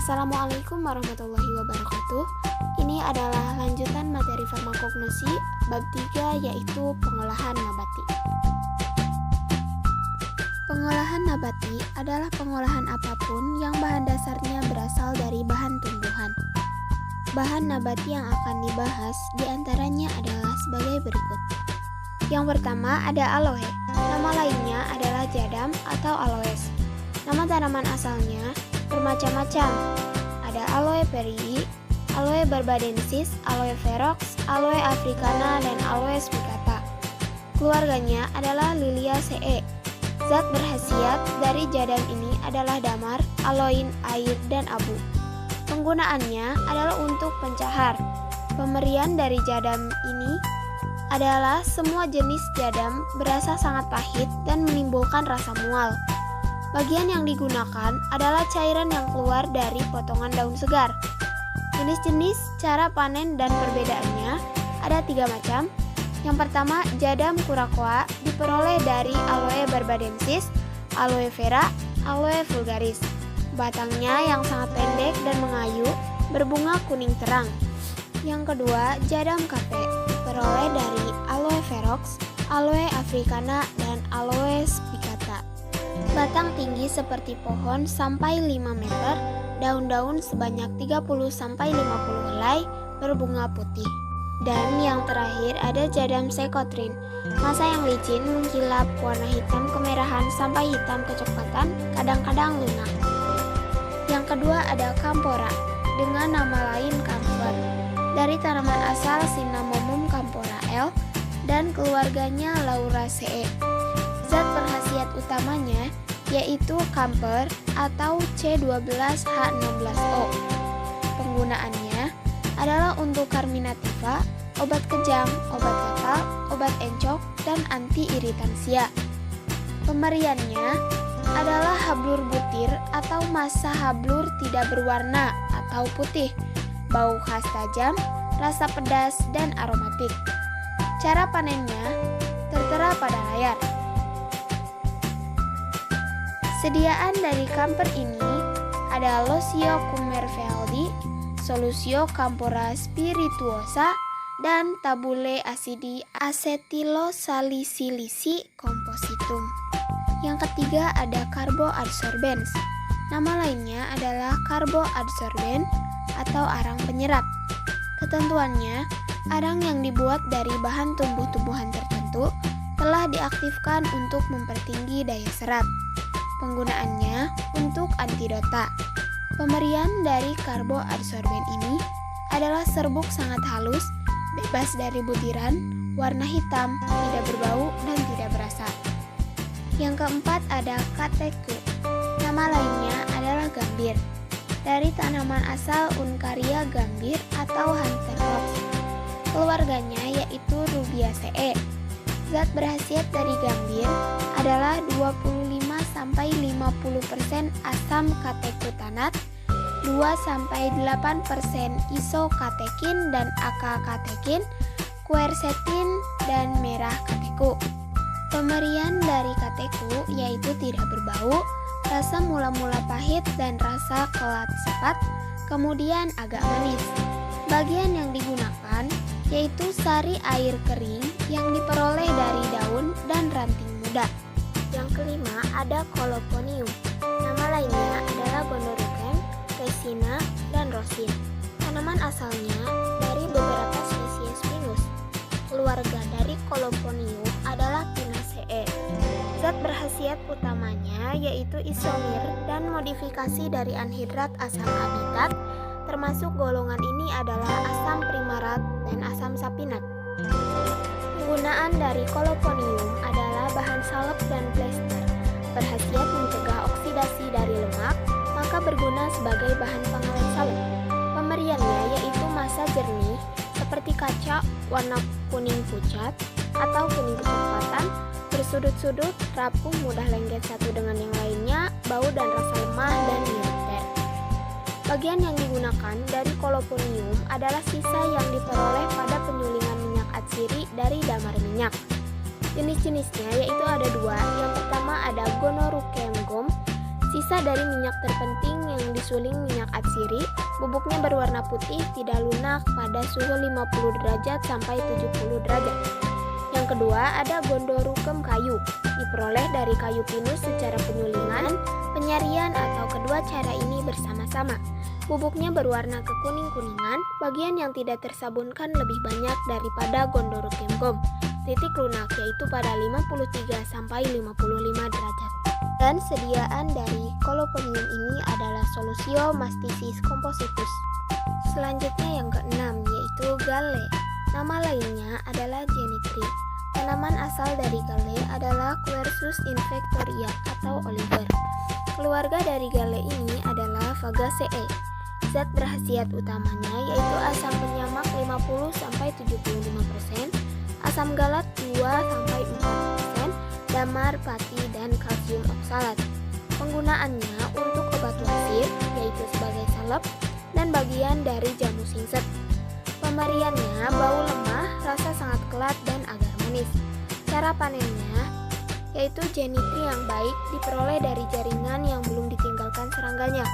Assalamualaikum warahmatullahi wabarakatuh. Ini adalah lanjutan materi farmakognosi bab 3, yaitu pengolahan nabati. Pengolahan nabati adalah pengolahan apapun yang bahan dasarnya berasal dari bahan tumbuhan. Bahan nabati yang akan dibahas diantaranya adalah sebagai berikut. Yang pertama ada aloe. Nama lainnya adalah jadam atau aloes. Nama tanaman asalnya bermacam-macam. Ada aloe perii, aloe barbadensis, aloe ferox, aloe africana, dan aloe spicata. Keluarganya adalah Liliaceae. Zat berkhasiat dari jadam ini adalah damar, aloin, air, dan abu. Penggunaannya adalah untuk pencahar. Pemberian dari jadam ini adalah semua jenis jadam berasa sangat pahit dan menimbulkan rasa mual. Bagian yang digunakan adalah cairan yang keluar dari potongan daun segar. Jenis-jenis cara panen dan perbedaannya ada 3 macam. Yang pertama, jadam curacoa diperoleh dari aloe barbadensis, aloe vera, aloe vulgaris. Batangnya yang sangat pendek dan mengayu, berbunga kuning terang. Yang kedua, jadam kape diperoleh dari aloe ferox, aloe africana, dan aloe spicata. Batang tinggi seperti pohon sampai 5 meter, daun-daun sebanyak 30-50 helai, berbunga putih. Dan yang terakhir ada jadam sekotrin. Masa yang licin mengkilap warna hitam kemerahan sampai hitam kecoklatan, kadang-kadang lunak. Yang kedua ada kampora, dengan nama lain kamfer, dari tanaman asal Cinnamomum campora L dan keluarganya Lauraceae. Zat berkhasiat utamanya yaitu kamper atau C12H16O. Penggunaannya adalah untuk karminativa, obat kejang, obat gatal, obat encok, dan anti-iritansia. Pemberiannya adalah hablur butir atau massa hablur tidak berwarna atau putih, bau khas tajam, rasa pedas, dan aromatik. Cara panennya tertera pada layar. Sediaan dari kamper ini ada Losio cumerveldi, Solusio campora spirituosa, dan Tabule acidi acetilosalicylisi compositum. Yang ketiga ada carboadsorbens. Nama lainnya adalah carboadsorben atau arang penyerap. Ketentuannya, arang yang dibuat dari bahan tumbuh-tumbuhan tertentu telah diaktifkan untuk mempertinggi daya serap. Penggunaannya untuk antidota. Pemberian dari carboadsorben ini adalah serbuk sangat halus, bebas dari butiran, warna hitam, tidak berbau, dan tidak berasa. Yang keempat ada kateku. Nama lainnya adalah gambir, dari tanaman asal Uncaria gambir atau Hunter-Rox. Keluarganya yaitu Rubiaceae. Zat berkhasiat dari gambir adalah 25-50% asam katekutanat, 2-8% isokatekin dan akakatekin, quercetin, dan merah kateku. Pemberian dari kateku yaitu tidak berbau, rasa mula-mula pahit dan rasa kelat sepat, kemudian agak manis. Bagian yang digunakan yaitu sari air kering yang diperoleh dari daun dan ranting muda. Yang kelima ada Colophonium. Nama lainnya adalah Gonorrhoeae, Resina, dan Rosin. Tanaman asalnya dari beberapa spesies pinus. Keluarga dari Colophonium adalah Pinaceae. Zat berkhasiat utamanya yaitu isomir dan modifikasi dari anhidrat asam abitat, termasuk golongan ini adalah asam primarat dan asam sapinat. Penggunaan dari Colophonium adalah bahan salep dan plester. Berkhasiat mencegah oksidasi dari lemak, maka berguna sebagai bahan pengawet salep. Pemberiannya yaitu massa jernih seperti kaca warna kuning pucat atau kuning kecoklatan, bersudut-sudut, rapuh, mudah lengket satu dengan yang lainnya, bau dan rasa lemah dan militer. Bagian yang digunakan dari Colophonium adalah sisa yang diperoleh pada penyulingan minyak atsiri dari damar minyak. Jenis-jenisnya yaitu ada 2. Yang pertama ada Gonorrhoeae gum. Terpisah dari minyak terpenting yang disuling minyak atsiri, bubuknya berwarna putih tidak lunak pada suhu 50 derajat sampai 70 derajat. Yang kedua ada gondorukem kayu, diperoleh dari kayu pinus secara penyulingan, penyarian atau kedua cara ini bersama-sama. Bubuknya berwarna kekuning-kuningan, bagian yang tidak tersabunkan lebih banyak daripada gondorukem gom. Titik lunak yaitu pada 53 sampai 55 derajat. Dan sediaan dari Colophonium ini adalah Solusio masticis compositus. Selanjutnya yang keenam yaitu Galle. Nama lainnya adalah Genitri. Tanaman asal dari Galle adalah Quercus infectoria atau Oliver. Keluarga dari Galle ini adalah Fagaceae. Zat berkhasiat utamanya yaitu asam penyamak 50-75%, asam galat 2-4%, damar, pati, dan kalsium oksalat. Penggunaannya untuk obat wasir, yaitu sebagai salep, dan bagian dari jamu singset. Pemberiannya bau lemah, rasa sangat kelat, dan agar manis. Cara panennya, yaitu genitri yang baik diperoleh dari jaringan yang belum ditinggalkan serangganya.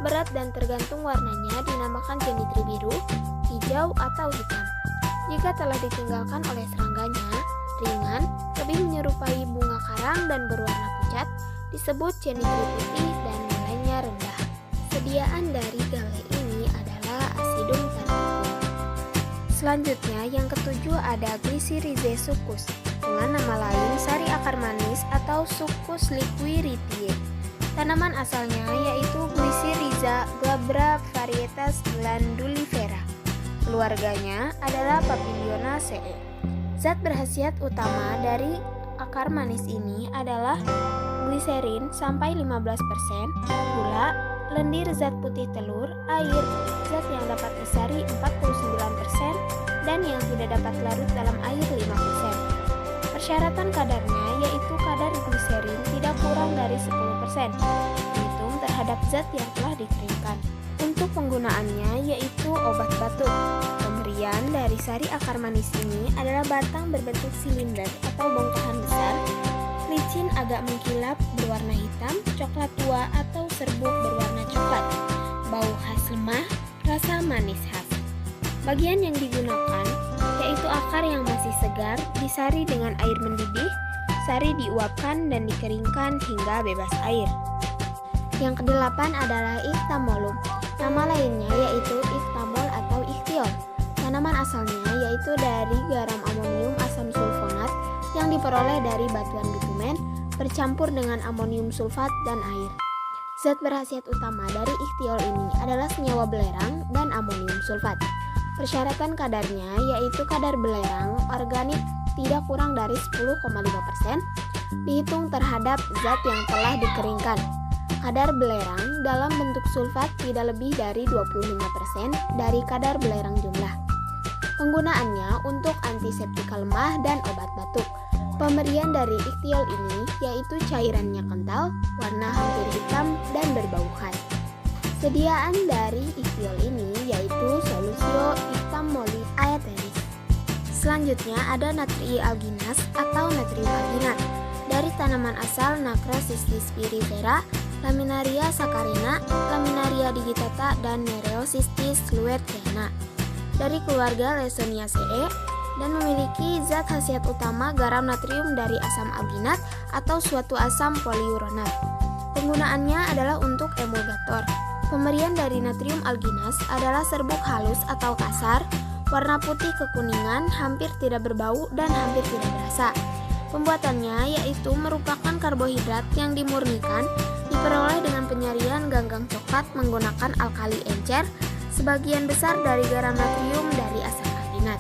Berat dan tergantung warnanya dinamakan genitri biru, hijau, atau hitam. Jika telah ditinggalkan oleh serangganya, ringan, lebih menyerupai bunga karang dan berwarna pucat, disebut genitri putih dan nilainya rendah. Sediaan dari Galle ini adalah Acidum tartarium. Selanjutnya yang ketujuh ada Glycyrrhizae succus, dengan nama lain sari akar manis atau Succus liquiritiae. Tanaman asalnya yaitu Glycyrrhiza glabra varietas glandulifera. Keluarganya adalah Papilionaceae. Zat berkhasiat utama dari akar manis ini adalah gliserin sampai 15%, gula, lendir zat putih telur, air, zat yang dapat disari 49%, dan yang tidak dapat larut dalam air 5%. Persyaratan kadarnya yaitu kadar gliserin tidak kurang dari 10%, dihitung terhadap zat yang telah dikeringkan. Untuk penggunaannya yaitu obat batuk. Pemberian dari sari akar manis ini adalah batang berbentuk silinder atau bongkahan besar, licin agak mengkilap berwarna hitam, coklat tua atau serbuk berwarna coklat, bau khas lemah, rasa manis khas. Bagian yang digunakan yaitu akar yang masih segar disari dengan air mendidih, sari diuapkan dan dikeringkan hingga bebas air. Yang kedelapan adalah Ichthymolum. Nama lainnya yaitu ichthymol atau ichthyiol. Tanaman asalnya yaitu dari garam amonium asam sulfonat yang diperoleh dari batuan bitumen bercampur dengan amonium sulfat dan air. Zat berkhasiat utama dari ichthyiol ini adalah senyawa belerang dan amonium sulfat. Persyaratan kadarnya yaitu kadar belerang organik tidak kurang dari 10,5%, dihitung terhadap zat yang telah dikeringkan. Kadar belerang dalam bentuk sulfat tidak lebih dari 25% dari kadar belerang jumlah. Penggunaannya untuk antiseptika lemah dan obat batuk. Pemberian dari ichthyiol ini yaitu cairannya kental, warna hampir hitam, dan berbau khas. Sediaan dari ichthyiol ini yaitu Solusio ichthymolis aeteris. Selanjutnya ada Natrii alginas atau natrium alginat dari tanaman asal Nacrocystis spirifera, Laminaria saccharina, Laminaria digitata, dan Nereocystis luertiana dari keluarga Lawsoniaceae dan memiliki zat khasiat utama garam natrium dari asam alginat atau suatu asam poliuronat. Penggunaannya adalah untuk emulgator. Pemberian dari natrium alginas adalah serbuk halus atau kasar, warna putih kekuningan, hampir tidak berbau dan hampir tidak berasa. Pembuatannya yaitu merupakan karbohidrat yang dimurnikan, diperoleh dengan penyarian ganggang coklat menggunakan alkali encer, sebagian besar dari garam natrium dari asam alginat.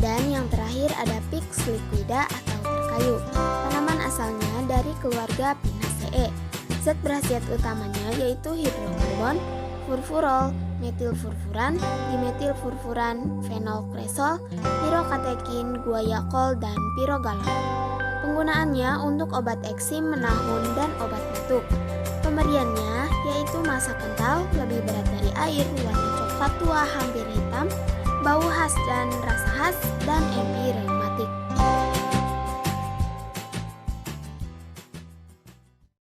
Dan yang terakhir ada Pix liquida atau terkayu. Tanaman asalnya dari keluarga Pinaceae. Zat berkhasiat utamanya yaitu hidrokarbon, furfurol, metilfurfuran, dimetilfurfuran, fenolkresol, pirokatekin, guaiacol, dan pirogalon. Penggunaannya untuk obat eksim, menahun, dan obat batuk. Pemberiannya yaitu massa kental, lebih berat dari air, warna coklat tua hampir hitam, bau khas dan rasa khas, dan epirema.